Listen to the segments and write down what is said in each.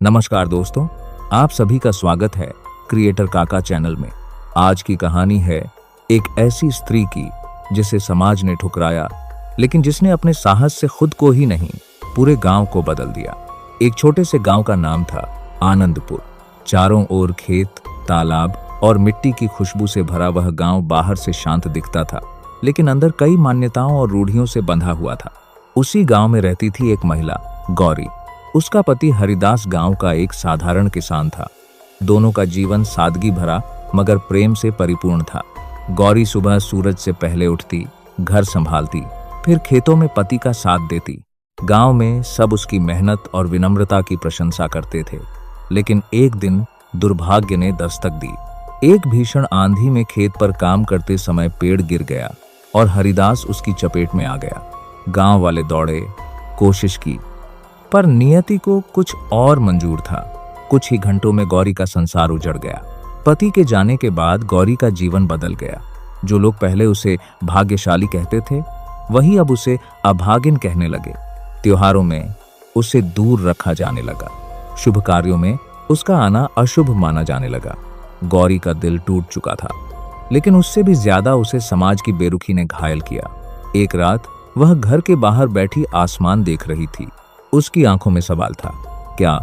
नमस्कार दोस्तों, आप सभी का स्वागत है क्रिएटर काका चैनल में। आज की कहानी है एक ऐसी स्त्री की जिसे समाज ने ठुकराया, लेकिन जिसने अपने साहस से खुद को ही नहीं पूरे गांव को बदल दिया। एक छोटे से गांव का नाम था आनंदपुर। चारों ओर खेत, तालाब और मिट्टी की खुशबू से भरा वह गांव बाहर से शांत दिखता था, लेकिन अंदर कई मान्यताओं और रूढ़ियों से बंधा हुआ था। उसी गांव में रहती थी एक महिला, गौरी। उसका पति हरिदास गांव का एक साधारण किसान था। दोनों का जीवन सादगी भरा मगर प्रेम से परिपूर्ण था। गौरी सुबह सूरज से पहले उठती, घर संभालती, फिर खेतों में पति का साथ देती। गांव में सब उसकी मेहनत और विनम्रता की प्रशंसा करते थे। लेकिन एक दिन दुर्भाग्य ने दस्तक दी। एक भीषण आंधी में खेत पर काम करते समय पेड़ गिर गया और हरिदास उसकी चपेट में आ गया। गांव वाले दौड़े, कोशिश की, पर नियति को कुछ और मंजूर था। कुछ ही घंटों में गौरी का संसार उजड़ गया। पति के जाने के बाद गौरी का जीवन बदल गया। जो लोग पहले उसे भाग्यशाली कहते थे, वही अब उसे अभागिन कहने लगे। त्योहारों में उसे दूर रखा जाने लगा। शुभ कार्यों में उसका आना अशुभ माना जाने लगा। गौरी का दिल टूट चुका था, लेकिन उससे भी ज्यादा उसे समाज की बेरुखी ने घायल किया। एक रात वह घर के बाहर बैठी आसमान देख रही थी। उसकी आंखों में सवाल था, क्या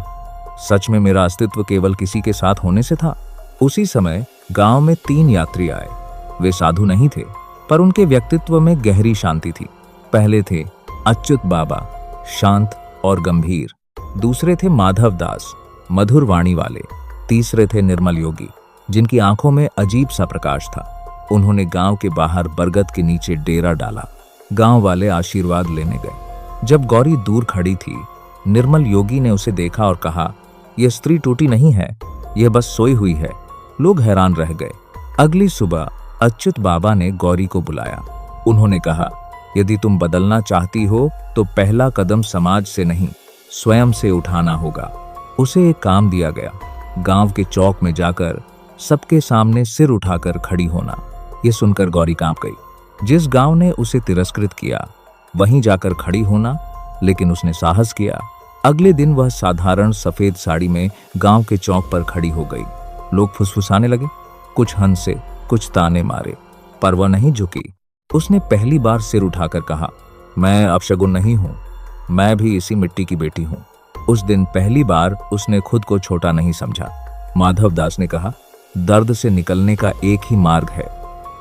सच में मेरा अस्तित्व केवल किसी के साथ होने से था? उसी समय गांव में 3 यात्री आए। वे साधु नहीं थे, पर उनके व्यक्तित्व में गहरी शांति थी। पहले थे अच्युत बाबा, शांत और गंभीर। दूसरे थे माधव दास, मधुर वाणी वाले। तीसरे थे निर्मल योगी, जिनकी आंखों में अजीब सा प्रकाश था। उन्होंने गांव के बाहर बरगद के नीचे डेरा डाला। गांव वाले आशीर्वाद लेने गए। जब गौरी दूर खड़ी थी, निर्मल योगी ने उसे देखा और कहा, यह स्त्री टूटी नहीं है, यह बस सोई हुई है। लोग हैरान रह गए। अगली सुबह अच्युत बाबा ने गौरी को बुलाया। उन्होंने कहा, यदि तुम बदलना चाहती हो तो पहला कदम समाज से नहीं, स्वयं से उठाना होगा। उसे एक काम दिया गया, गांव के चौक में जाकर सबके सामने सिर उठाकर खड़ी होना। यह सुनकर गौरी कांप गई। जिस गांव ने उसे तिरस्कृत किया, वहीं जाकर खड़ी होना, लेकिन उसने साहस किया। अगले दिन वह साधारण सफेद साड़ी में गांव के चौक पर खड़ी हो गई। लोग फुसफुसाने लगे, कुछ हंसे, कुछ ताने मारे, पर वह नहीं झुकी। उसने पहली बार सिर उठाकर कहा, मैं अपशगुन नहीं हूं, मैं भी इसी मिट्टी की बेटी हूं। उस दिन पहली बार उसने खुद को छोटा नहीं समझा। माधव दास ने कहा, दर्द से निकलने का एक ही मार्ग है,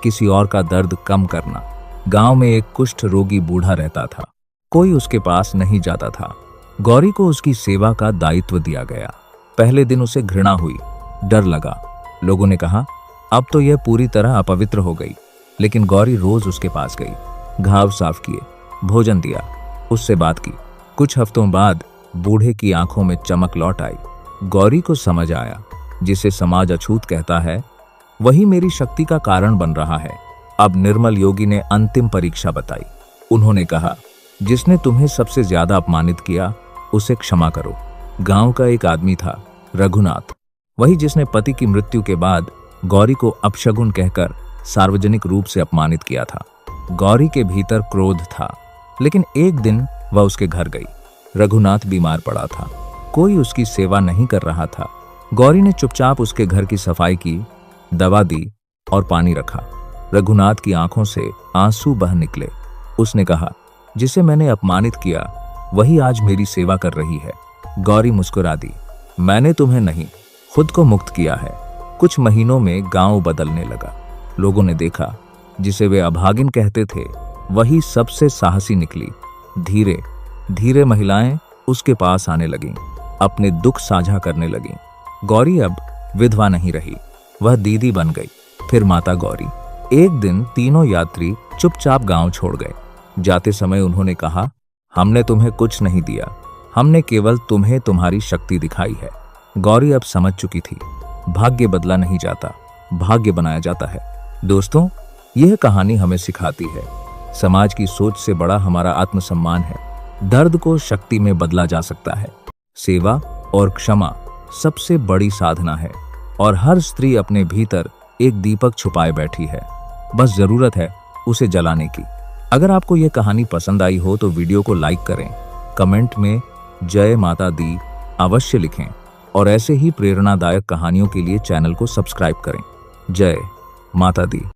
किसी और का दर्द कम करना। गांव में एक कुष्ठ रोगी बूढ़ा रहता था। कोई उसके पास नहीं जाता था। गौरी को उसकी सेवा का दायित्व दिया गया। पहले दिन उसे घृणा हुई, डर लगा। लोगों ने कहा, अब तो यह पूरी तरह अपवित्र हो गई। लेकिन गौरी रोज उसके पास गई, घाव साफ किए, भोजन दिया, उससे बात की। कुछ हफ्तों बाद बूढ़े की आंखों में चमक लौट आई। गौरी को समझ आया, जिसे समाज अछूत कहता है, वही मेरी शक्ति का कारण बन रहा है। अब निर्मल योगी ने अंतिम परीक्षा बताई। उन्होंने कहा, जिसने तुम्हें सबसे ज्यादा अपमानित किया, उसे क्षमा करो। गांव का एक आदमी था, रघुनाथ, वही जिसने पति की मृत्यु के बाद गौरी को अपशगुन कहकर सार्वजनिक रूप से अपमानित किया था। गौरी के भीतर क्रोध था, लेकिन एक दिन वह उसके घर गई। रघुनाथ बीमार पड़ा था, कोई उसकी सेवा नहीं कर रहा था। गौरी ने चुपचाप उसके घर की सफाई की, दवा दी और पानी रखा। रघुनाथ की आंखों से आंसू बह निकले। उसने कहा, जिसे मैंने अपमानित किया, वही आज मेरी सेवा कर रही है। गौरी मुस्कुरा दी, मैंने तुम्हें नहीं, खुद को मुक्त किया है। कुछ महीनों में गांव बदलने लगा। लोगों ने देखा, जिसे वे अभागिन कहते थे, वही सबसे साहसी निकली। धीरे धीरे महिलाएं उसके पास आने लगीं, अपने दुख साझा करने लगीं। गौरी अब विधवा नहीं रही, वह दीदी बन गई, फिर माता गौरी। एक दिन तीनों यात्री चुपचाप गांव छोड़ गए। जाते समय उन्होंने कहा, हमने तुम्हें कुछ नहीं दिया, हमने केवल तुम्हें तुम्हारी शक्ति दिखाई है। गौरी अब समझ चुकी थी, भाग्य बदला नहीं जाता, भाग्य बनाया जाता है। दोस्तों, यह कहानी हमें सिखाती है, समाज की सोच से बड़ा हमारा आत्मसम्मान है। दर्द को शक्ति में बदला जा सकता है। सेवा और क्षमा सबसे बड़ी साधना है, और हर स्त्री अपने भीतर एक दीपक छुपाए बैठी है, बस जरूरत है उसे जलाने की। अगर आपको यह कहानी पसंद आई हो तो वीडियो को लाइक करें, कमेंट में जय माता दी अवश्य लिखें और ऐसे ही प्रेरणादायक कहानियों के लिए चैनल को सब्सक्राइब करें। जय माता दी।